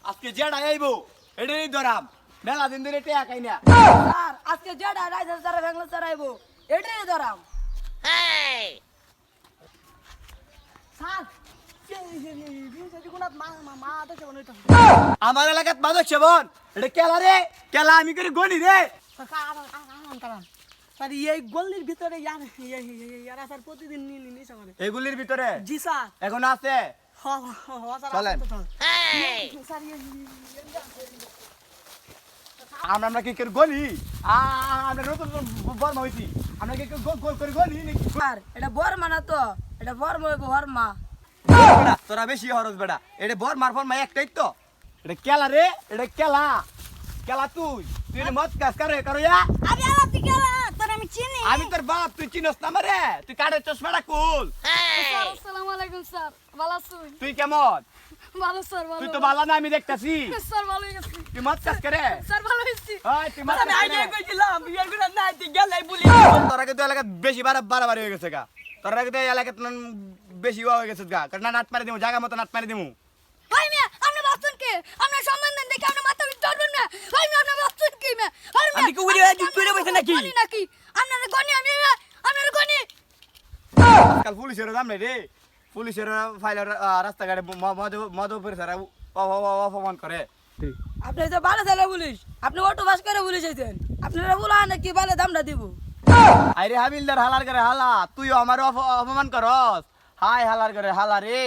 আজকে যেটা আইবো এটাই ধরাম মেলা দিন ধরে টেয়া খাই না স্যার আজকে যেটা রাইজার স্যার ভেঙলে স্যার আইবো এটাই ধরাম স্যার আমার এলাকাত মাদক সেবন এটা কেলা রে কেলা আমি করে গনি রে স্যার এই গল্লির ভিতরে ইয়ারা স্যার প্রতিদিন নিস আমাদের এগুলির ভিতরে জি স্যার এখন আছে চলেন। স্যার আমরা কি করে গনি আমরা নতুন বর্মা হইছি আমরা কি গোল করে গনি নাকি স্যার এটা বর্মা না তো এটা বর্মা হইবো হরমা বেটা, তোরা বেশি হরস বেটা এটা বর মারফর মা একটাই তো এটা কেলা রে এটা কেলা কেলা তুই তুই মত কাজ করে ইয়া আমি আলাপি গেলা তোর আমি চিনি আমি তোর বাপ তুই চিনস না মারে তুই কাটে চশমাটা কুল স্যার আসসালামু আলাইকুম স্যার ভালো আছেন তুই কেমন ভালো স্যার ভালো তুই তো ভালো না আমি দেখতাছি স্যার ভালো গেছি তুই মত কাজ করে স্যার ভালো হইছি ওই তুই মত আমি আগে কইছিলাম বিয়ার করে না তুই গেলাই বলি তোরা কিন্তু এলাকা বেশি বাড়াবাড়ি হয়ে গেছে গা তোরা কিন্তু এলাকা বেশি হয়ে গেছে গা কারণ নাট মারি দিমু জায়গা মতো নাট মারি দিমু ভাই মিয়া আপনি বাসন কে আপনি সম্মান দেন দেখে আপনি মাথা বিট ধরবেন না ভাই মিয়া আপনি বাসন কে মিয়া ভাই মিয়া আমি কি উড়ে তুই বসে নাকি নাকি আপনার গনি আমি আপনার গনি কাল পুলিশের দাম নেই রে পুলিশের ফাইলার রাস্তাঘাটে মদ উপরে সারা অপমান করে আপনি তো ভালো ছেলে পুলিশ আপনি অটো বাস করে পুলিশ আইছেন আপনারা বলা নাকি ভালো দামটা দিব আরে হাবিলদার হালার করে হালা তুইও আমার অপমান করস হাই হালার করে হালা রে